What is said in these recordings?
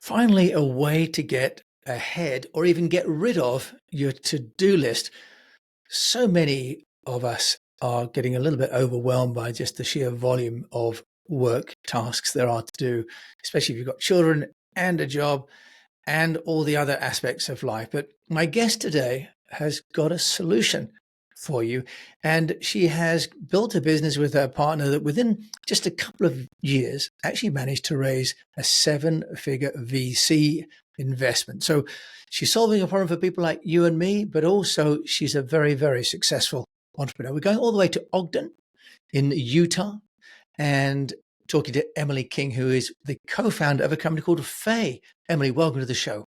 finally a way to get ahead or even get rid of your to-do list. So many of us are getting a little bit overwhelmed by just the sheer volume of work tasks there are to do, especially if you've got children and a job and all the other aspects of life. But my guest today has got a solution for you. And she has built a business with her partner that within just a couple of years actually managed to raise a 7-figure VC investment. So she's solving a problem for people like you and me, but also she's a very, very successful entrepreneur. We're going all the way to Ogden in Utah and talking to Emily King, who is the co-founder of a company called Faye. Emily, welcome to the show.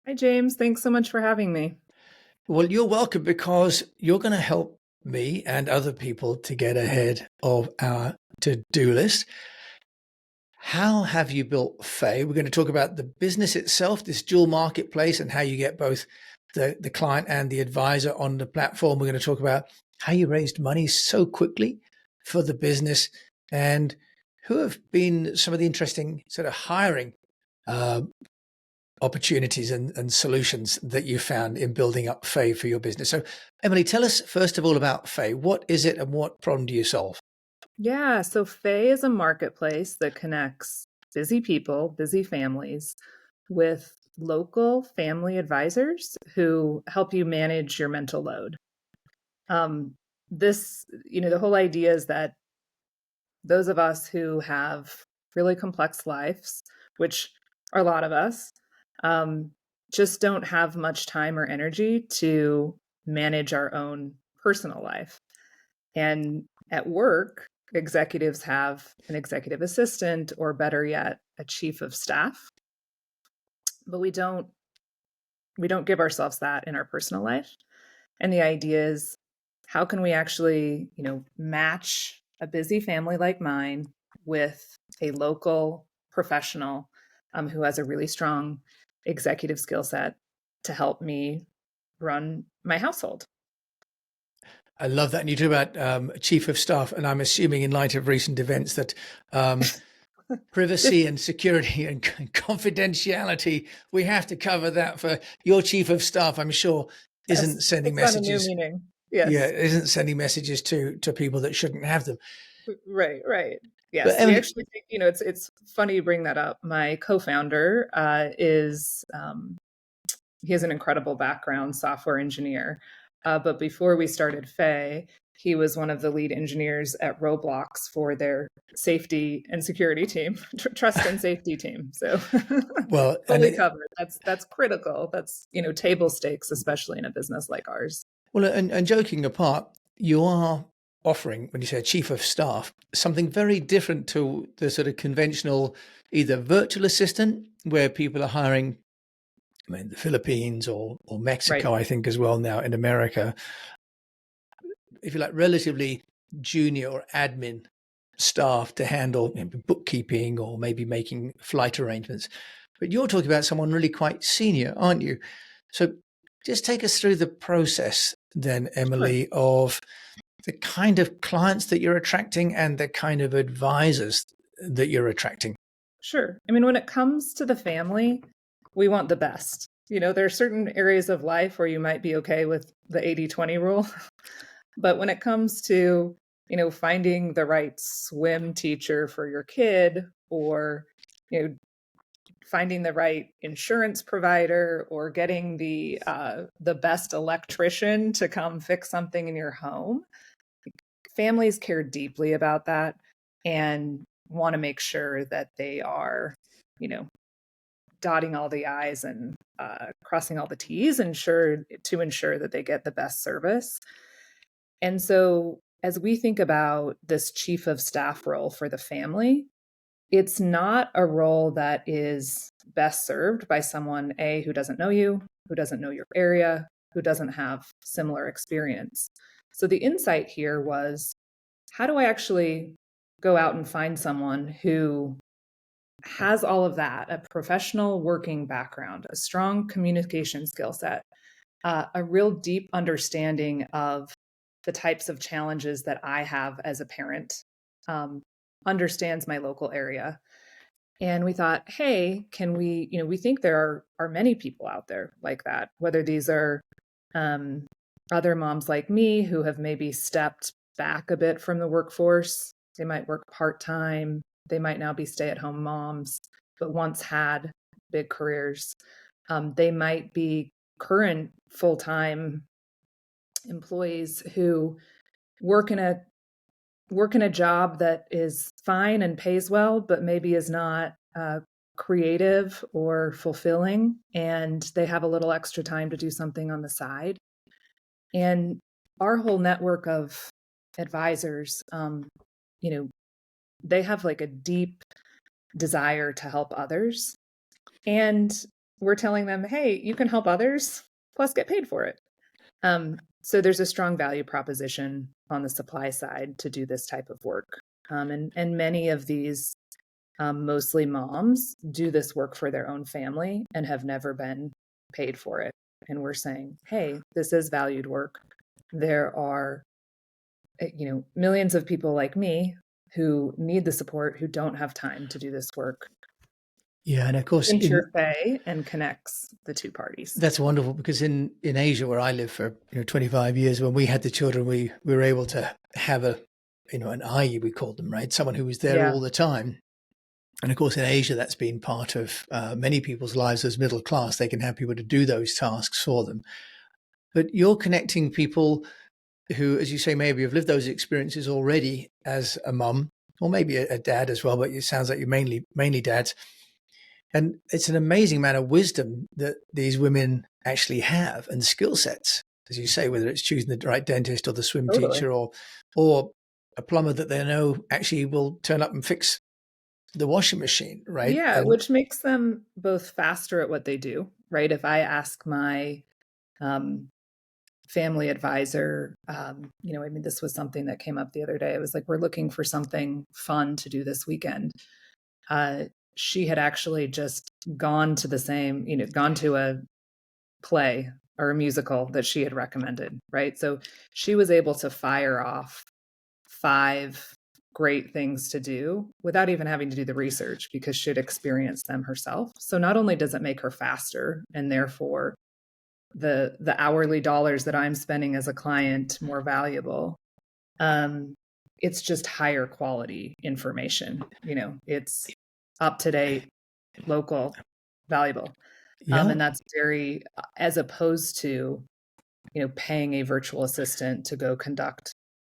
Hi, James. Thanks so much for having me. Well, you're welcome, because you're going to help me and other people to get ahead of our to-do list. How have you built Faye? We're going to talk about the business itself, this dual marketplace, and how you get both the client and the advisor on the platform. We're going to talk about how you raised money so quickly for the business and who have been some of the interesting sort of hiring opportunities and solutions that you found in building up Faye for your business. So, Emily, tell us first of all about Faye. What is it and what problem do you solve? Yeah, so Faye is a marketplace that connects busy people, busy families with local family advisors who help you manage your mental load. The whole idea is that those of us who have really complex lives, which are a lot of us, just don't have much time or energy to manage our own personal life. And at work, executives have an executive assistant, or better yet, a chief of staff. But we don't give ourselves that in our personal life. And the idea is, how can we actually, match a busy family like mine with a local professional who has a really strong executive skill set to help me run my household? I love that. And you talk about chief of staff, and I'm assuming in light of recent events that privacy and security and confidentiality, we have to cover that for your chief of staff, I'm sure, isn't Yes, sending it's on a new messages. meaning. Yeah, Yes. isn't sending messages to people that shouldn't have them. Right. But Yes, we Emily, actually think, it's funny you bring that up. My co-founder is he has an incredible background, software engineer. But before we started Faye, he was one of the lead engineers at Roblox for their safety and security team, trust and safety team. So well, and fully covered. That's critical. That's, table stakes, especially in a business like ours. and joking apart, you are offering, when you say chief of staff, something very different to the sort of conventional either virtual assistant where people are hiring, I mean, the Philippines or Right. Mexico, I think as well now in America, if you like, relatively junior or admin staff to handle bookkeeping or maybe making flight arrangements. But you're talking about someone really quite senior, aren't you? So just take us through the process then, Sure. Emily, of the kind of clients that you're attracting and the kind of advisors that you're attracting. Sure. I mean, when it comes to the family, we want the best. There are certain areas of life where you might be okay with the 80-20 rule. But when it comes to, finding the right swim teacher for your kid, or, finding the right insurance provider, or getting the best electrician to come fix something in your home, families care deeply about that and want to make sure that they are, you know, dotting all the I's and crossing all the T's, to ensure that they get the best service. And so, as we think about this chief of staff role for the family, it's not a role that is best served by someone, A, who doesn't know you, who doesn't know your area, who doesn't have similar experience. So the insight here was, how do I actually go out and find someone who has all of that, a professional working background, a strong communication skill set, a real deep understanding of the types of challenges that I have as a parent, understands my local area, And we thought, hey, can we, we think there are many people out there like that, whether these are um, other moms like me who have maybe stepped back a bit from the workforce. They might work part time. They might now be stay at home moms, but once had big careers. They might be current full time employees who work in a job that is fine and pays well, but maybe is not creative or fulfilling, and they have a little extra time to do something on the side. And our whole network of advisors, you know, they have like a deep desire to help others. And we're telling them, hey, you can help others, plus get paid for it. So there's a strong value proposition on the supply side to do this type of work. And many of these, mostly moms, do this work for their own family and have never been paid for it. And we're saying, hey, this is valued work. There are, millions of people like me who need the support, who don't have time to do this work. Yeah, and of course, Ensure Faye and connects the two parties. that's wonderful, because in Asia, where I lived for 25 years, when we had the children, we were able to have an IE, we called them, right? Someone who was there all the time. And of course, in Asia, that's been part of many people's lives as middle class. They can have people to do those tasks for them. But you're connecting people who, as you say, maybe have lived those experiences already as a mum, or maybe a dad as well. But it sounds like you're mainly dads. And it's an amazing amount of wisdom that these women actually have, and skill sets, as you say, whether it's choosing the right dentist or the swim teacher or a plumber that they know actually will turn up and fix the washing machine, right? Yeah, And which makes them both faster at what they do, right? If I ask my family advisor, this was something that came up the other day. It was like, we're looking for something fun to do this weekend. She had actually just gone to a play or a musical that she had recommended, right? So she was able to fire off 5 great things to do without even having to do the research, because she'd experienced them herself. So not only does it make her faster, and therefore the hourly dollars that I'm spending as a client more valuable, it's just higher quality information. It's up to date, local, valuable. yeah, And that's very, as opposed to, paying a virtual assistant to go conduct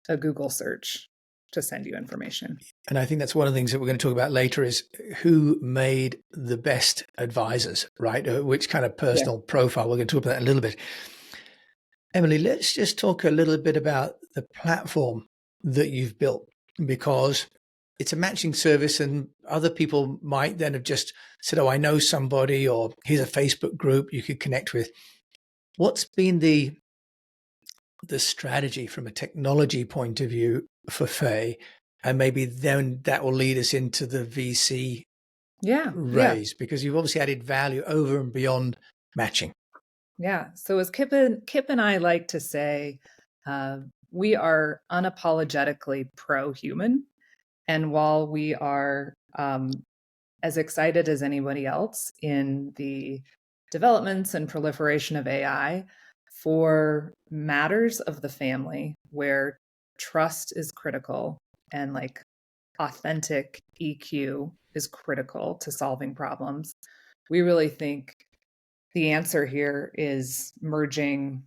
a Google search to send you information. and I think that's one of the things that we're going to talk about later is who made the best advisors, right? Which kind of personal profile. We're going to talk about that a little bit. Emily, let's just talk a little bit about the platform that you've built, because it's a matching service, and other people might then have just said, oh, I know somebody, or here's a Facebook group you could connect with. What's been the strategy from a technology point of view for Faye? And maybe then that will lead us into the VC raise, because you've obviously added value over and beyond matching. Yeah. So as Kip and I like to say, we are unapologetically pro-human. And while we are as excited as anybody else in the developments and proliferation of AI, for matters of the family where trust is critical and like authentic EQ is critical to solving problems, we really think the answer here is merging,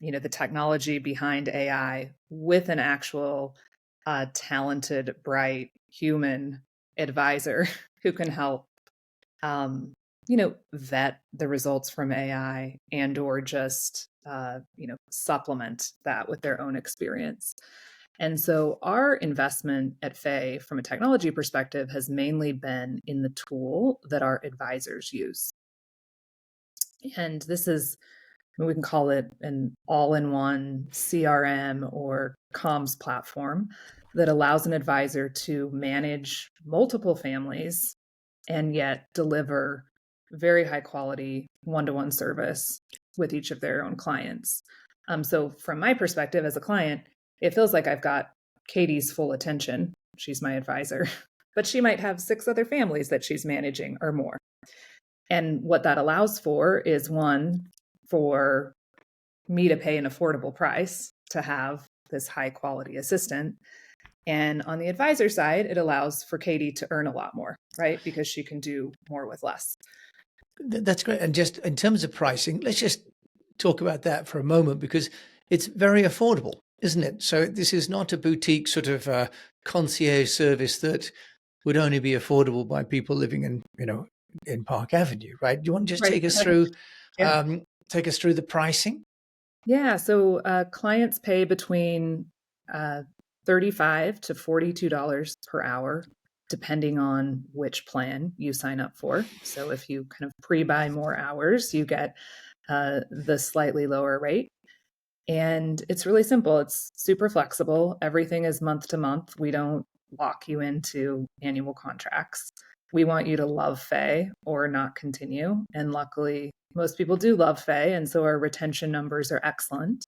the technology behind AI with an actual talented, bright human advisor who can help, vet the results from AI and or just, supplement that with their own experience. And so our investment at Faye from a technology perspective has mainly been in the tool that our advisors use. And this is, we can call it an all-in-one CRM or comms platform that allows an advisor to manage multiple families and yet deliver very high quality one-to-one service with each of their own clients. So from my perspective as a client, it feels like I've got Katie's full attention. She's my advisor. but she might have 6 other families that she's managing or more. And what that allows for is, one, for me to pay an affordable price to have this high quality assistant. And on the advisor side, it allows for Katie to earn a lot more, right? Because she can do more with less. That's great. And just in terms of pricing, let's just talk about that for a moment, because it's very affordable, isn't it? So this is not a boutique sort of concierge service that would only be affordable by people living in Park Avenue, right? Do you want to just Right. take us through Yeah. the pricing? Yeah. So clients pay between $35 to $42 per hour, depending on which plan you sign up for. So if you kind of pre-buy more hours, you get the slightly lower rate. And it's really simple. It's super flexible. Everything is month to month. We don't lock you into annual contracts. We want you to love Faye or not continue. And luckily, most people do love Faye, and so our retention numbers are excellent.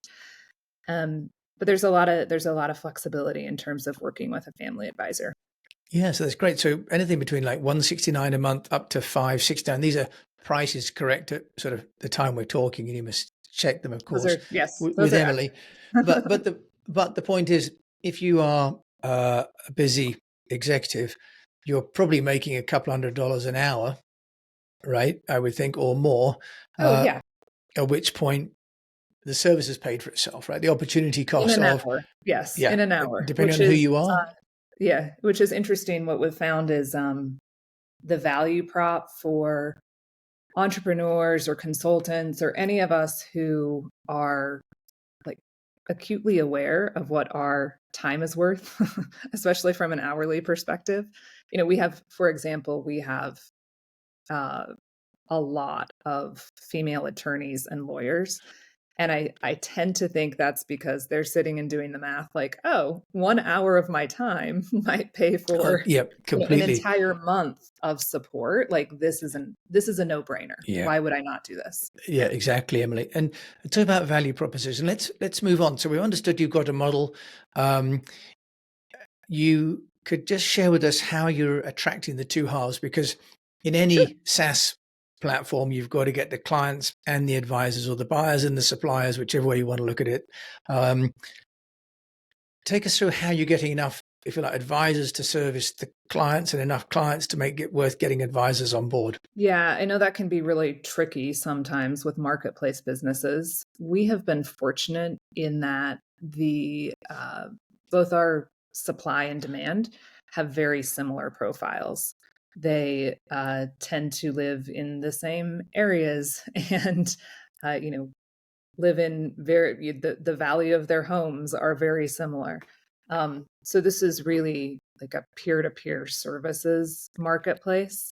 But there's a lot of flexibility in terms of working with a family advisor. Yeah, so that's great. So anything between like 169 a month up to 569. These are prices correct at sort of the time we're talking, and you must check them, of course, Those with are Emily. But the point is, if you are a busy executive, you're probably making a couple $100 an hour, right? I would think, or more. Oh yeah, At which point the service has paid for itself, right? The opportunity in cost an of, hour. Yes, yeah, in an hour, depending which on who is you are. yeah, which is interesting. What we've found is the value prop for entrepreneurs or consultants or any of us who are like acutely aware of what our time is worth, especially from an hourly perspective. We have, for example, we have uh, a lot of female attorneys and lawyers. And I tend to think that's because they're sitting and doing the math like, oh, 1 hour of my time might pay for Yeah, an completely. entire month of support. Like this is a no-brainer. Yeah. Why would I not do this? Yeah, exactly, Emily. And talk about value proposition. Let's move on. So we understood you've got a model. You could just share with us how you're attracting the two halves, because in Sure. any SaaS platform, you've got to get the clients and the advisors, or the buyers and the suppliers, whichever way you want to look at it. Take us through how you're getting enough, if you like, advisors to service the clients and enough clients to make it worth getting advisors on board. Yeah, I know that can be really tricky sometimes with marketplace businesses. We have been fortunate in that the both our supply and demand have very similar profiles. They tend to live in the same areas and live in the value of their homes are very similar. So this is really like a peer-to-peer services marketplace,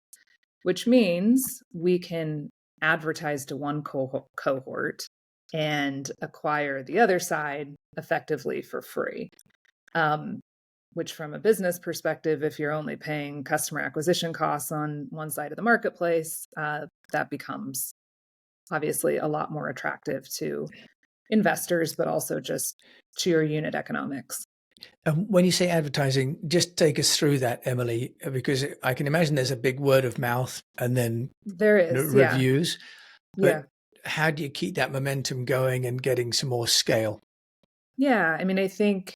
which means we can advertise to one cohort and acquire the other side effectively for free. Which, from a business perspective, if you're only paying customer acquisition costs on one side of the marketplace, that becomes obviously a lot more attractive to investors, but also just to your unit economics. When you say advertising, just take us through that, Emily, because I can imagine there's a big word of mouth and then There is, yeah. reviews. Yeah. But how do you keep that momentum going and getting some more scale? Yeah. I mean, I think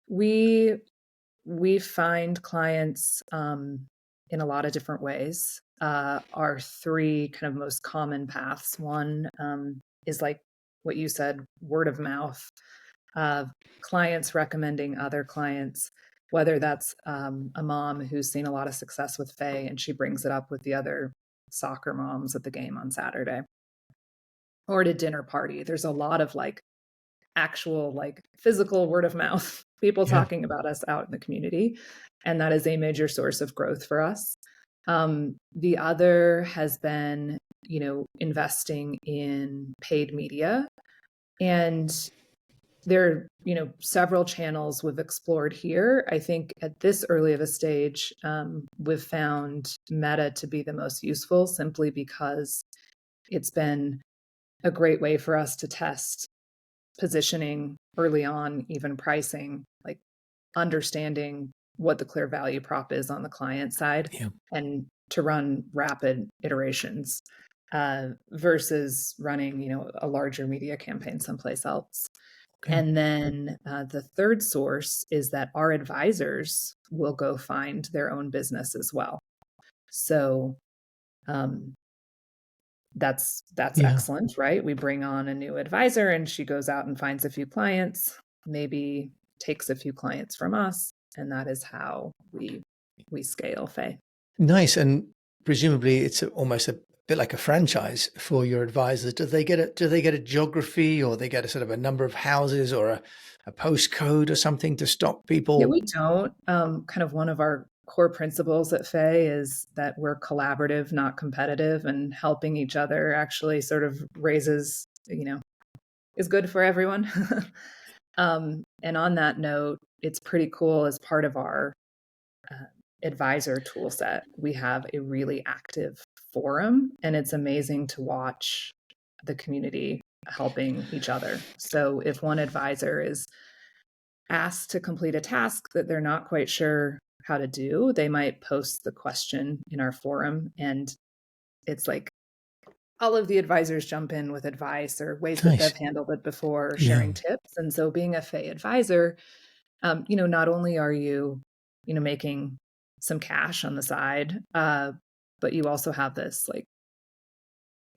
we find clients in a lot of different ways. Our three kind of most common paths. One is like what you said, word of mouth, clients recommending other clients, whether that's a mom who's seen a lot of success with Faye and she brings it up with the other soccer moms at the game on Saturday, or at a dinner party. There's a lot of like actual like physical word of mouth, people Yeah. talking about us out in the community. And that is a major source of growth for us. The other has been, investing in paid media. And there are, several channels we've explored here. I think at this early of a stage, we've found Meta to be the most useful simply because it's been a great way for us to test positioning early on, even pricing, like understanding what the clear value prop is on the client side, Yeah. and to run rapid iterations versus running, a larger media campaign someplace else. Okay. And then the third source is that our advisors will go find their own business as well. So um, that's Yeah. excellent, right? We bring on a new advisor and she goes out and finds a few clients, maybe takes a few clients from us, and that is how we scale, Faye. Nice. And presumably it's almost a bit like a franchise for your advisors. Do they get a geography, or they get a sort of a number of houses, or a postcode or something to stop Yeah, people? we don't. Kind of one of our core principles at Faye is that we're collaborative, not competitive, and helping each other actually sort of raises, is good for everyone. And on that note, it's pretty cool. As part of our uh, advisor tool set, we have a really active forum, and it's amazing to watch the community helping each other. So if one advisor is asked to complete a task that they're not quite sure how to do, they might post the question in our forum, and it's like all of the advisors jump in with advice or ways that Nice. they've handled it before, Yeah. sharing tips. And so being a Faye advisor, not only are you, making some cash on the side, but you also have this like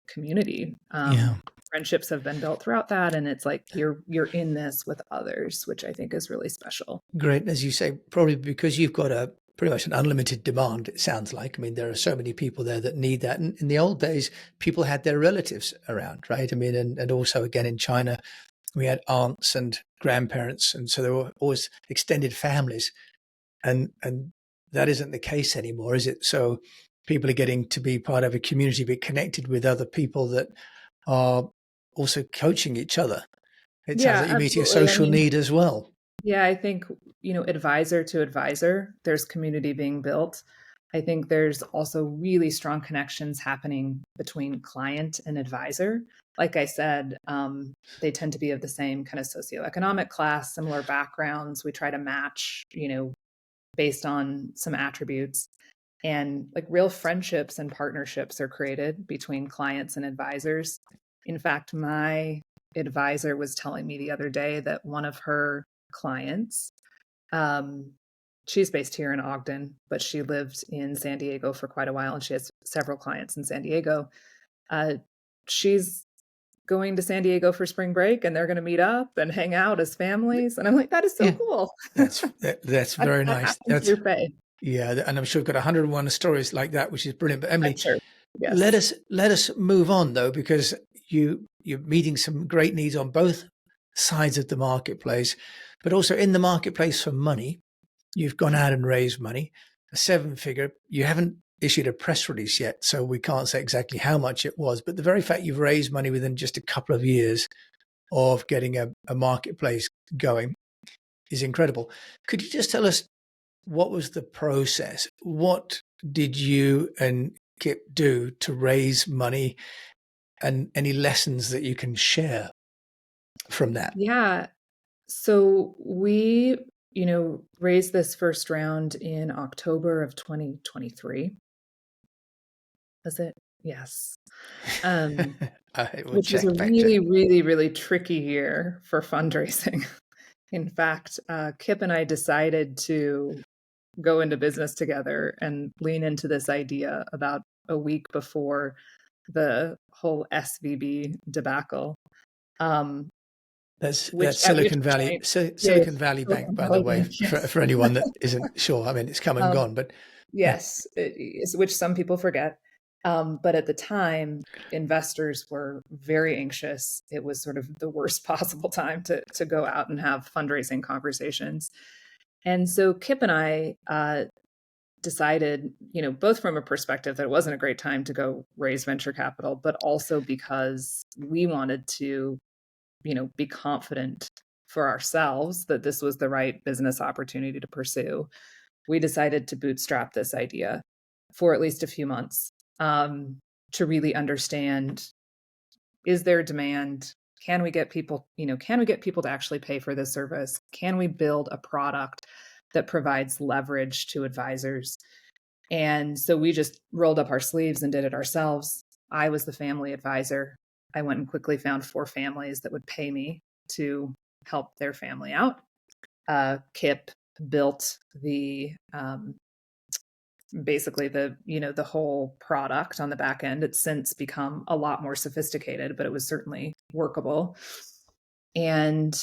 community. Yeah. Friendships have been built throughout that, and it's like you're in this with others, which I think is really special. Great. As you say, probably because you've got a pretty much an unlimited demand, it sounds like. I mean, there are so many people there that need that. And in the old days, people had their relatives around, right? I mean, and also again in China, we had aunts and grandparents. And so there were always extended families. And that isn't the case anymore, is it? So people are getting to be part of a community, be connected with other people that are also coaching each other. It sounds Yeah, like you're meeting a absolutely. I social mean, need as well. yeah, I think, advisor to advisor, there's community being built. I think there's also really strong connections happening between client and advisor. Like I said, they tend to be of the same kind of socioeconomic class, similar backgrounds. We try to match, based on some attributes. And like real friendships and partnerships are created between clients and advisors. In fact, my advisor was telling me the other day that one of her clients, um, she's based here in Ogden, but she lived in San Diego for quite a while, and she has several clients in San Diego. Uh, she's going to San Diego for spring break, and they're going to meet up and hang out as families. And I'm like, that is so Yeah, cool. that's that, very that nice. happens That's through Faye. yeah, and I'm sure we've got 101 stories like that, which is brilliant. But I'm Emily, sure. let Yes. us move on though, because you're meeting some great needs on both sides of the marketplace, but also in the marketplace for money. You've gone out and raised money, a seven figure. You haven't issued a press release yet, so we can't say exactly how much it was. But the very fact you've raised money within just a couple of years of getting a marketplace going is incredible. Could you just tell us what was the process? What did you and Kip do to raise money, and any lessons that you can share from that? Yeah. So we, raised this first round in October of 2023. Was it? Yes. Um, I would which was a check, fact check. really, really, really tricky year for fundraising. In fact, Kip and I decided to go into business together and lean into this idea about a week before the whole SVB debacle. Um, That's at which Silicon Valley, point, yeah, Silicon Valley Bank, Silicon by the Valley way, Bank, yes. for anyone that isn't sure. I mean, it's come and Um, gone, but yeah, yes, which some people forget. But at the time, investors were very anxious. It was sort of the worst possible time to go out and have fundraising conversations. And so Kip and I decided, both from a perspective that it wasn't a great time to go raise venture capital, but also because we wanted to, be confident for ourselves that this was the right business opportunity to pursue. We decided to bootstrap this idea for at least a few months, to really understand, is there demand? Can we get people to actually pay for this service? Can we build a product that provides leverage to advisors. And so we just rolled up our sleeves and did it ourselves. I was the family advisor. I went and quickly found 4 families that would pay me to help their family out. Kip built the basically the whole product on the back end. It's since become a lot more sophisticated, but it was certainly workable. And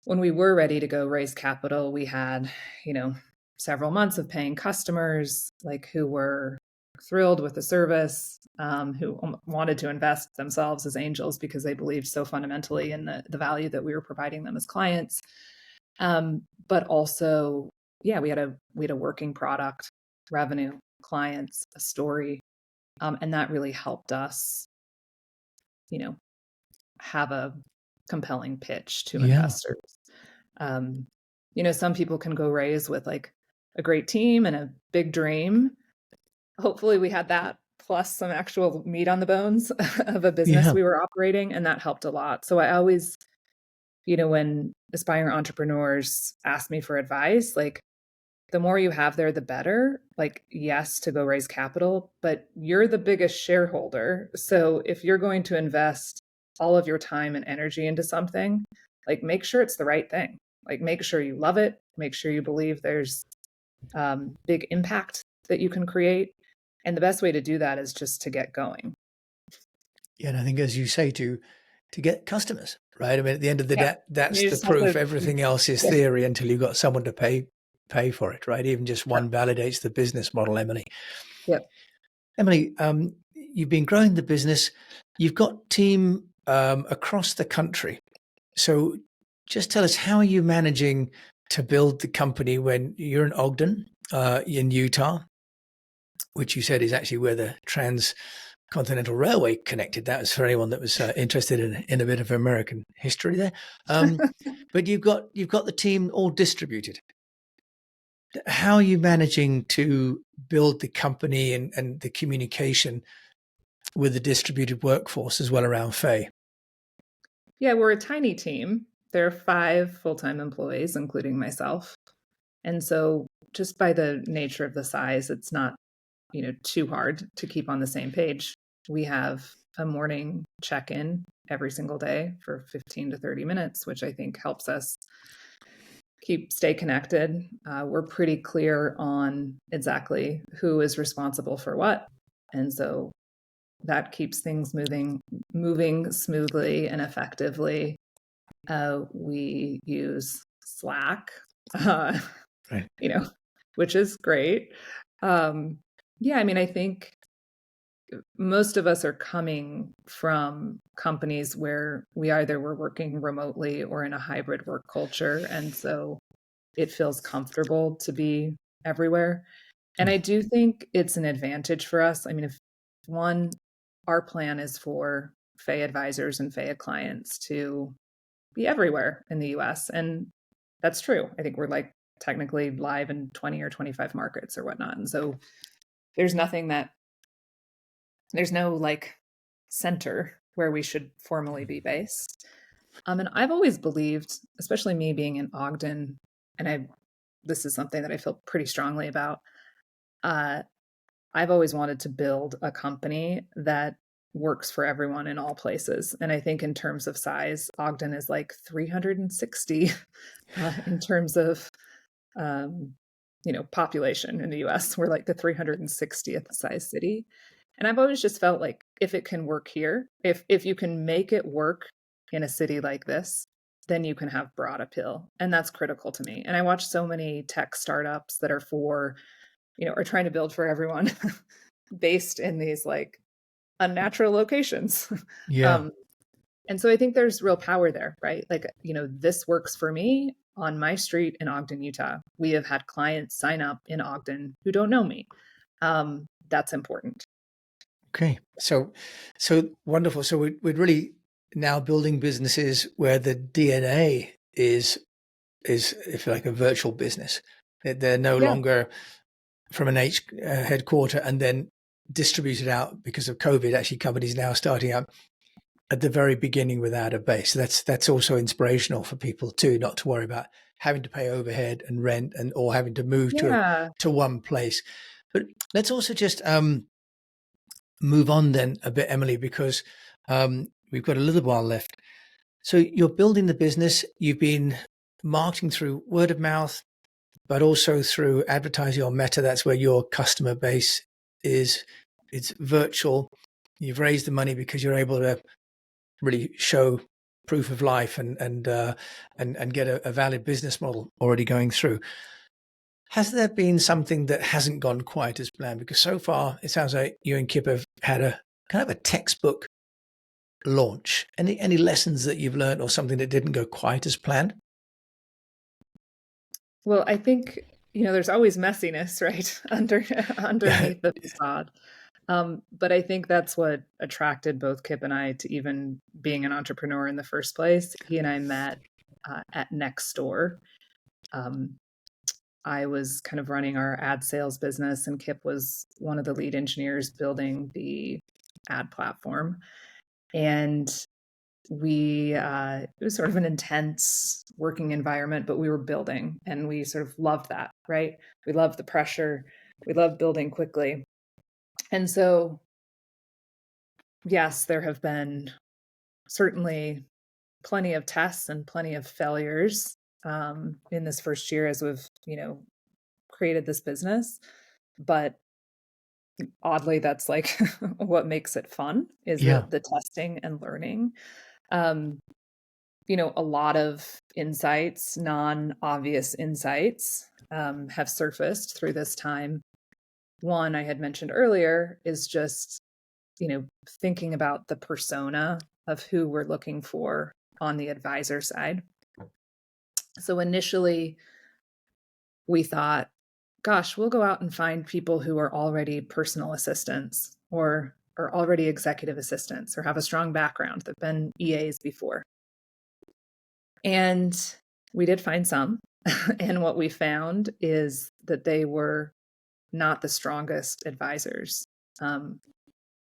when we were ready to go raise capital, we had, several months of paying customers, like who were thrilled with the service, who wanted to invest themselves as angels because they believed so fundamentally in the value that we were providing them as clients. But also, we had a working product, revenue, clients, a story, and that really helped us, have a compelling pitch to investors. Some people can go raise with like a great team and a big dream. Hopefully we had that plus some actual meat on the bones of a business we were operating, and that helped a lot. So I always, when aspiring entrepreneurs ask me for advice, like the more you have there, the better. Like, yes, to go raise capital, but you're the biggest shareholder. So if you're going to invest all of your time and energy into something, like make sure it's the right thing. Like make sure you love it. Make sure you believe there's big impact that you can create. And the best way to do that is just to get going. Yeah, and I think, as you say, to get customers, right? I mean, at the end of the day, that's the proof. Everything else is theory until you've got someone to pay for it, right? Even just one validates the business model, Emily. Yep. Emily, you've been growing the business. You've got team across the country. So just tell us, how are you managing to build the company when you're in Ogden, in Utah, which you said is actually where the Transcontinental Railway connected. That was for anyone that was interested in a bit of American history there. But you've got the team all distributed. How are you managing to build the company and the communication with the distributed workforce as well around Faye? Yeah, we're a tiny team. There are 5 full-time employees, including myself. And so just by the nature of the size, it's not, too hard to keep on the same page. We have a morning check-in every single day for 15 to 30 minutes, which I think helps us stay connected. We're pretty clear on exactly who is responsible for what. And so that keeps things moving smoothly and effectively. We use Slack, right. Which is great. I think most of us are coming from companies where we either were working remotely or in a hybrid work culture. And so it feels comfortable to be everywhere. And I do think it's an advantage for us. I mean, our plan is for Faye advisors and Faye clients to be everywhere in the US. And that's true. I think we're like technically live in 20 or 25 markets or whatnot. And so there's no like center where we should formally be based. And I've always believed, especially me being in Ogden, and this is something that I feel pretty strongly about. I've always wanted to build a company that works for everyone in all places. And I think in terms of size, Ogden is like 360 in terms of, population in the US. We're like the 360th size city. And I've always just felt like if it can work here, if you can make it work in a city like this, then you can have broad appeal. And that's critical to me. And I watch so many tech startups that are are trying to build for everyone based in these like unnatural locations. Yeah. And so I think there's real power there, right? Like, this works for me on my street in Ogden, Utah. We have had clients sign up in Ogden who don't know me. That's important. Okay. So wonderful. So we're really now building businesses where the DNA is if you like a virtual business. They're no longer from an headquarter and then distributed out because of COVID. Actually, companies now starting up at the very beginning without a base. That's also inspirational for people too, not to worry about having to pay overhead and rent and or having to move Yeah. to one place. But let's also just move on then a bit, Emily, because we've got a little while left. So you're building the business. You've been marketing through word of mouth, but also through advertising on Meta. That's where your customer base is. It's virtual. You've raised the money because you're able to really show proof of life and get a valid business model already going through. Has there been something that hasn't gone quite as planned? Because so far it sounds like you and Kip have had a kind of a textbook launch. Any lessons that you've learned or something that didn't go quite as planned? Well, I think, there's always messiness, right? Underneath the facade. But I think that's what attracted both Kip and I to even being an entrepreneur in the first place. He and I met at Nextdoor. I was kind of running our ad sales business, and Kip was one of the lead engineers building the ad platform. And it was sort of an intense working environment, but we were building and we sort of loved that, right? We loved the pressure. We loved building quickly. And so, yes, there have been certainly plenty of tests and plenty of failures in this first year as we've, created this business. But oddly, that's like what makes it fun is Yeah. the testing and learning. Um, a lot of insights, non-obvious insights, have surfaced through this time. One I had mentioned earlier is just, thinking about the persona of who we're looking for on the advisor side. So initially, we thought, gosh, we'll go out and find people who are already personal assistants or are already executive assistants or have a strong background, that've been EAs before. And we did find some. And what we found is that they were not the strongest advisors.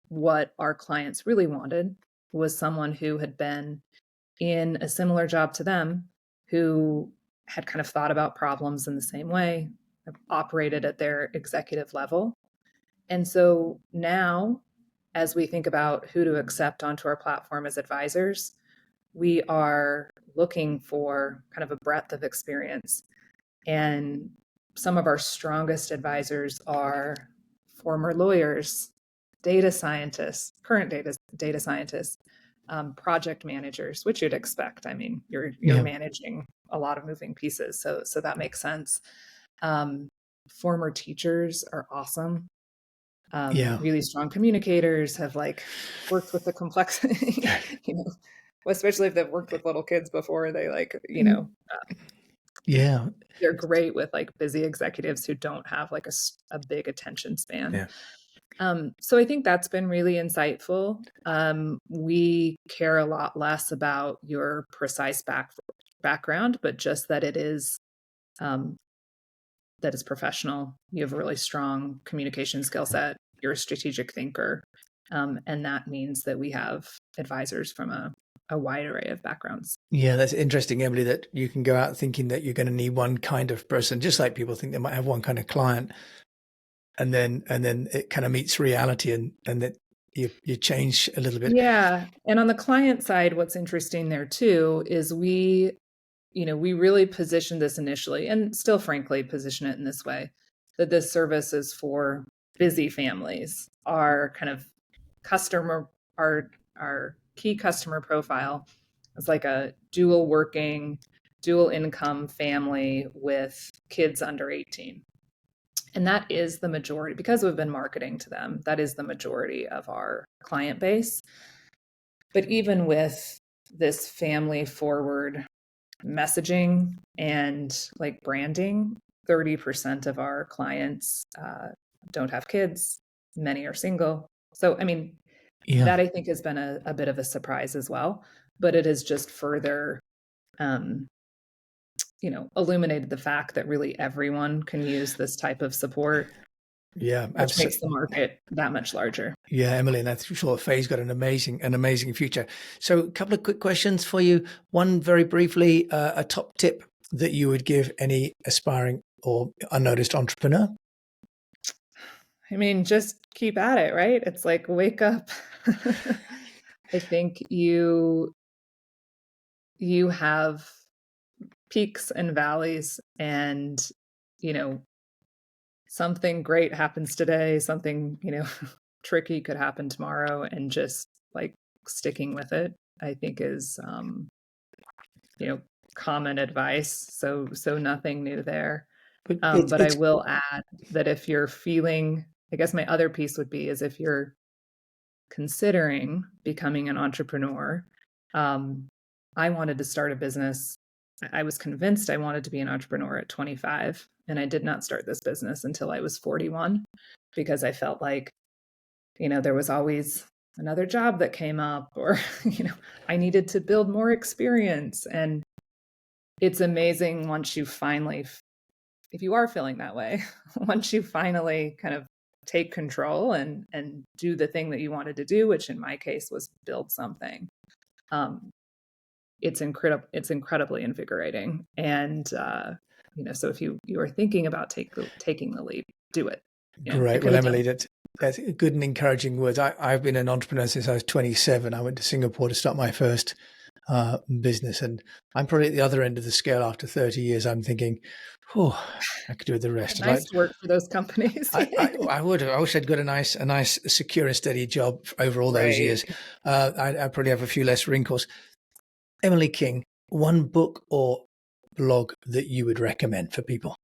What our clients really wanted was someone who had been in a similar job to them, who had kind of thought about problems in the same way, operated at their executive level. And so now, as we think about who to accept onto our platform as advisors, we are looking for kind of a breadth of experience. And some of our strongest advisors are former lawyers, data scientists, current data scientists, project managers, which you'd expect. I mean, you're Yeah. managing a lot of moving pieces, so that makes sense. Former teachers are awesome. Yeah. Really strong communicators, have like worked with the complexity, especially if they've worked with little kids before. They Yeah. they're great with like busy executives who don't have like a big attention span. Yeah. So I think that's been really insightful. We care a lot less about your precise background, but just that it is professional. You have a really strong communication skill set. You're a strategic thinker, and that means that we have advisors from a wide array of backgrounds. Yeah, that's interesting, Emily, that you can go out thinking that you're going to need one kind of person, just like people think they might have one kind of client, and then it kind of meets reality, and that you change a little bit. Yeah, and on the client side, what's interesting there too is we really positioned this initially, and still frankly position it in this way, that this service is for busy families. Our kind of customer, our key customer profile is like a dual income family with kids under 18. And that is the majority, because we've been marketing to them, that is the majority of our client base. But even with this family forward messaging and like branding, 30% of our clients don't have kids. Many are single. So, I mean, Yeah. that I think has been a bit of a surprise as well. But it has just further, illuminated the fact that really everyone can use this type of support. Yeah, which makes the absolutely. market that much larger. Yeah, Emily, and I'm sure Faye's got an amazing future. So, a couple of quick questions for you. One, very briefly, a top tip that you would give any aspiring or unnoticed entrepreneur. I mean, just keep at it, right? It's like wake up. I think you have peaks and valleys, and you know, something great happens today, something, tricky could happen tomorrow, and just like sticking with it, I think is you know, common advice. So nothing new there. But it's But I it's will add that if you're feeling, I guess my other piece would be is if you're considering becoming an entrepreneur, um, I wanted to start a business. I was convinced I wanted to be an entrepreneur at 25, and I did not start this business until I was 41 because I felt like, there was always another job that came up, or, I needed to build more experience. And it's amazing once you finally, if you are feeling that way, once you finally kind of take control and do the thing that you wanted to do, which in my case was build something. Um, it's incredibly invigorating. And so if you are thinking about taking the leap, do it. It great. can Well, be done. Emily, that's good and encouraging words. I've been an entrepreneur since I was 27. I went to Singapore to start my first business, and I'm probably at the other end of the scale after 30 years. I'm thinking, oh, I could do the rest. I'd like Nice work for those companies. I would have. I wish I'd got a nice, secure and steady job over all those Right. years. I'd probably have a few less wrinkles. Emily King, one book or blog that you would recommend for people?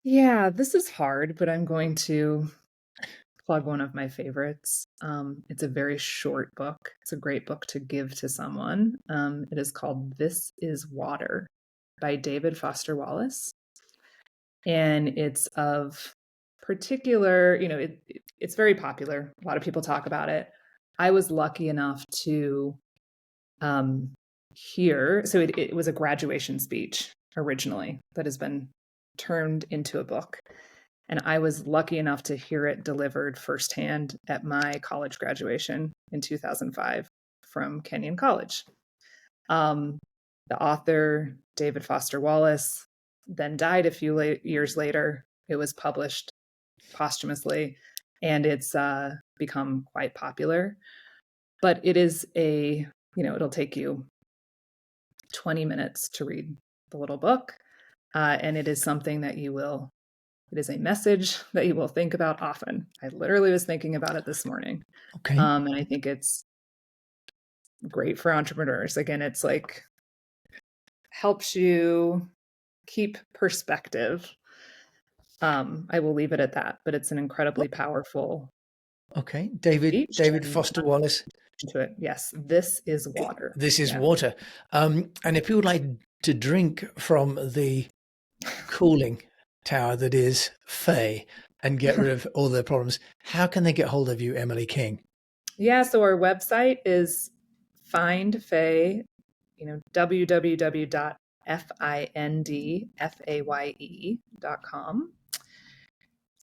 Yeah, this is hard, but I'm going to plug one of my favorites. It's a very short book. It's a great book to give to someone. It is called This Is Water by David Foster Wallace. And it's of particular, it's very popular. A lot of people talk about it. I was lucky enough to um, hear, so it was a graduation speech originally that has been turned into a book. And I was lucky enough to hear it delivered firsthand at my college graduation in 2005 from Kenyon College. Um, the author, David Foster Wallace, then died a few years later. It was published posthumously, and it's become quite popular. But it is it'll take you 20 minutes to read the little book. And it is something that it is a message that you will think about often. I literally was thinking about it this morning. Okay. And I think it's great for entrepreneurs. Again, it's like helps you keep perspective. I will leave it at that, but it's an incredibly powerful Okay. David speech and Foster Wallace. to it. Yes, this is water. This is Yeah. water. And if people like to drink from the cooling tower that is Faye and get rid of all their problems, how can they get hold of you, Emily King? Yeah, so our website is Find Faye, www.findfaye.com.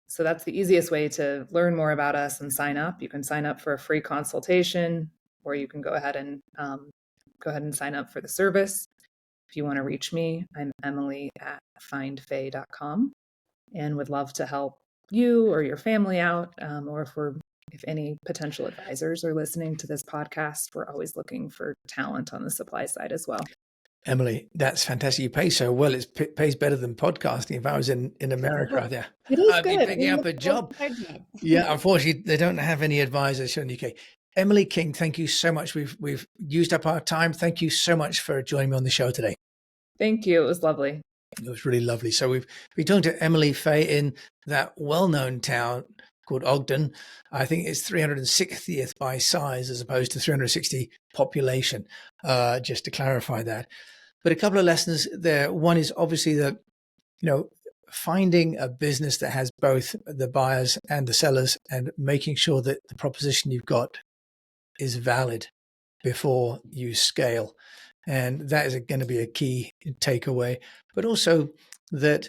So that's the easiest way to learn more about us and sign up. You can sign up for a free consultation, or you can go ahead and sign up for the service. If you want to reach me, I'm Emily at findfaye.com, and would love to help you or your family out, or if any potential advisors are listening to this podcast, we're always looking for talent on the supply side as well. Emily, that's fantastic. You pay so well. It pays better than podcasting. If I was in America, there, It is I'd be good. picking up a job. Yeah, unfortunately, they don't have any advisors here in the UK. Emily King, thank you so much. We've used up our time. Thank you so much for joining me on the show today. Thank you. It was lovely. It was really lovely. So we talked to Emily Faye in that well-known town called Ogden. I think it's 360th by size as opposed to 360 population, just to clarify that. But a couple of lessons there. One is obviously that, finding a business that has both the buyers and the sellers and making sure that the proposition you've got is valid before you scale. And that is going to be a key takeaway. But also that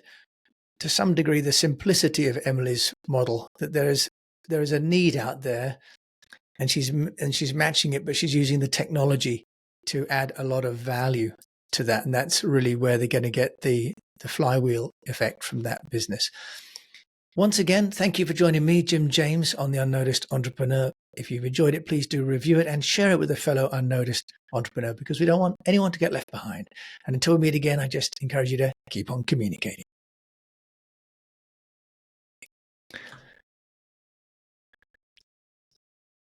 to some degree, the simplicity of Emily's model, that there is a need out there, and she's matching it, but she's using the technology to add a lot of value to that. And that's really where they're going to get the flywheel effect from that business. Once again, thank you for joining me, Jim James, on The Unnoticed Entrepreneur. If you've enjoyed it, please do review it and share it with a fellow unnoticed entrepreneur, because we don't want anyone to get left behind. And until we meet again, I just encourage you to keep on communicating.